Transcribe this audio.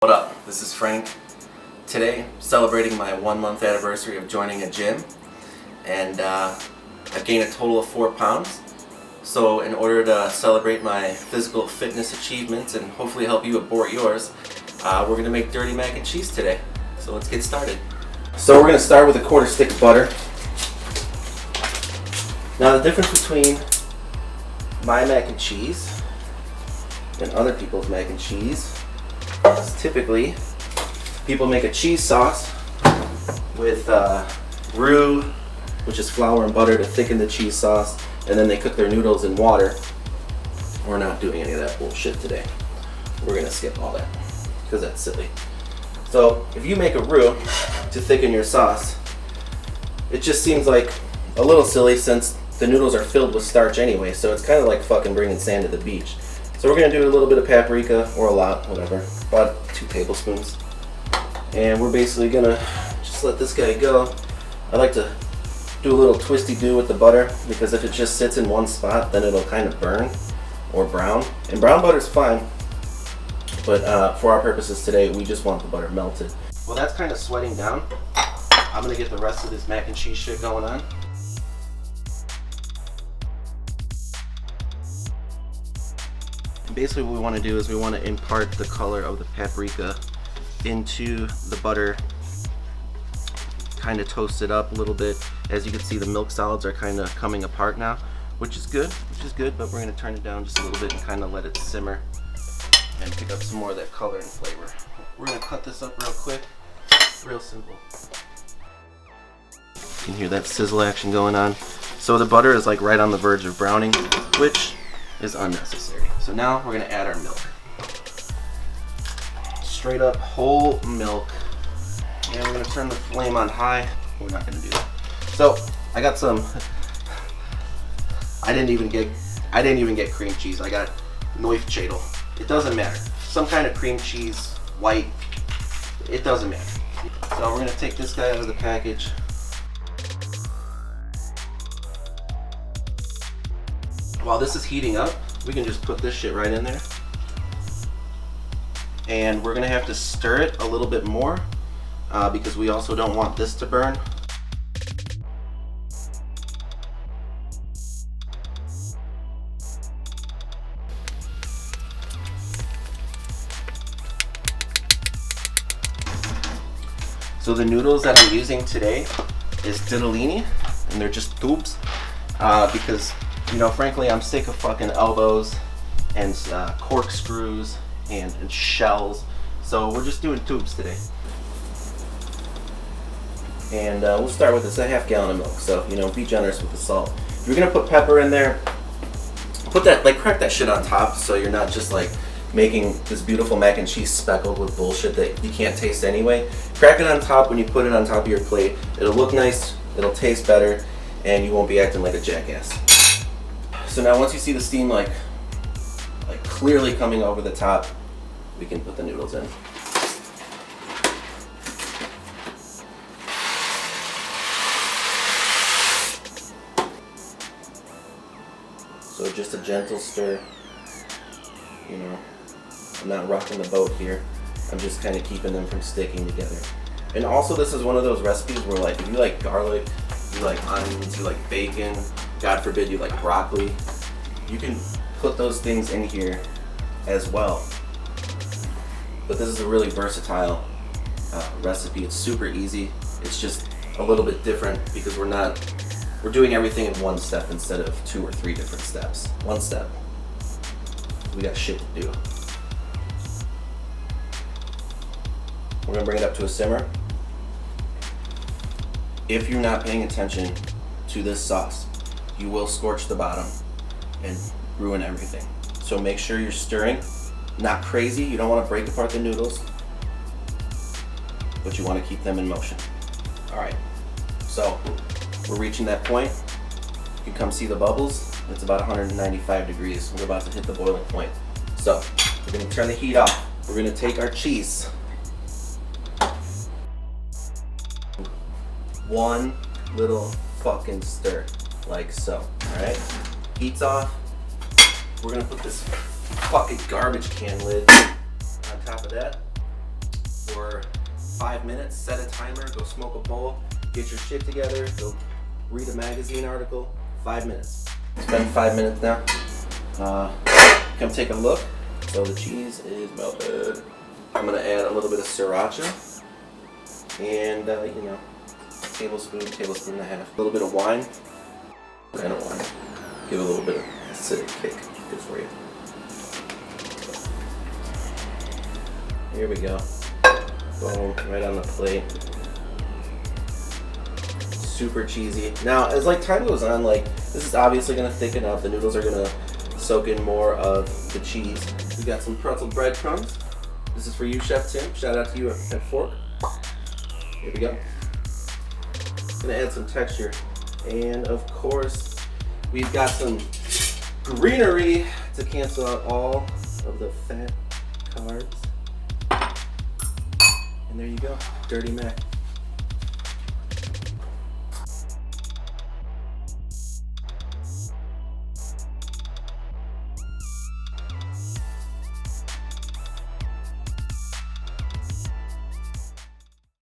What up? This is Frank. Today, celebrating my 1-month anniversary of joining a gym, and I've gained a total of 4 pounds. So in order to celebrate my physical fitness achievements and hopefully help you abort yours, we're going to make dirty mac and cheese today. So let's get started. So we're going to start with a 1/4 stick of butter. Now the difference between my mac and cheese and other people's mac and cheese is typically people make a cheese sauce with roux, which is flour and butter to thicken the cheese sauce, and then they cook their noodles in water. We're not doing any of that bullshit today. We're gonna skip all that because that's silly. So if you make a roux to thicken your sauce, it just seems like a little silly since the noodles are filled with starch anyway, so it's kind of like fucking bringing sand to the beach. So we're gonna do a little bit of paprika, or a lot, whatever, about 2 tablespoons. And we're basically gonna just let this guy go. I like to do a little twisty-do with the butter, because if it just sits in one spot, then it'll kind of burn or brown. And brown butter's fine, but for our purposes today, we just want the butter melted. Well, that's kind of sweating down. I'm gonna get the rest of this mac and cheese shit going on. Basically what we want to do is we want to impart the color of the paprika into the butter, kind of toast it up a little bit. As you can see, the milk solids are kind of coming apart now, which is good, but we're going to turn it down just a little bit and kind of let it simmer and pick up some more of that color and flavor. We're going to cut this up real quick, real simple. You can hear that sizzle action going on. So the butter is like right on the verge of browning, which is unnecessary. So now we're gonna add our milk. Straight up whole milk. And we're gonna turn the flame on high. We're not gonna do that. So I got some, I didn't even get cream cheese. I got Neufchadel. It doesn't matter. Some kind of cream cheese, white, it doesn't matter. So we're gonna take this guy out of the package. While this is heating up, we can just put this shit right in there. And we're gonna have to stir it a little bit more because we also don't want this to burn. So the noodles that I'm using today is ditalini, and they're just tubes because, you know, frankly, I'm sick of fucking elbows and corkscrews and shells. So we're just doing tubes today. And we'll start with this, a 1/2 gallon of milk. So, you know, be generous with the salt. If you're gonna put pepper in there, put that, like, crack that shit on top so you're not just like making this beautiful mac and cheese speckled with bullshit that you can't taste anyway. Crack it on top when you put it on top of your plate. It'll look nice, it'll taste better, and you won't be acting like a jackass. So now once you see the steam like clearly coming over the top, we can put the noodles in. So just a gentle stir, you know, I'm not rocking the boat here. I'm just kind of keeping them from sticking together. And also this is one of those recipes where, like, if you like garlic, you like onions, you like bacon, God forbid you like broccoli, you can put those things in here as well. But this is a really versatile recipe. It's super easy. It's just a little bit different because we're doing everything in one step instead of 2 or 3 different steps. One step. We got shit to do. We're gonna bring it up to a simmer. If you're not paying attention to this sauce, you will scorch the bottom and ruin everything. So make sure you're stirring, not crazy. You don't want to break apart the noodles, but you want to keep them in motion. All right, so we're reaching that point. You can come see the bubbles. It's about 195 degrees. We're about to hit the boiling point. So we're gonna turn the heat off. We're gonna take our cheese. One little fucking stir, like so, all right? Heat's off. We're gonna put this fucking garbage can lid on top of that. for 5 minutes, set a timer, go smoke a bowl, get your shit together, go read a magazine article, 5 minutes. It's been 5 minutes now. Come take a look. So the cheese is melted. I'm gonna add a little bit of sriracha and tablespoon and a half. A little bit of wine. What kind of wine? Give it a little bit of acidic kick. Good for you. Here we go. Boom, right on the plate. Super cheesy. Now, as time goes on, this is obviously gonna thicken up. The noodles are gonna soak in more of the cheese. We got some pretzel breadcrumbs. This is for you, Chef Tim. Shout out to you at Fork. Here we go. Gonna add some texture. And of course, we've got some greenery to cancel out all of the fat carbs. And there you go, Dirty Mac.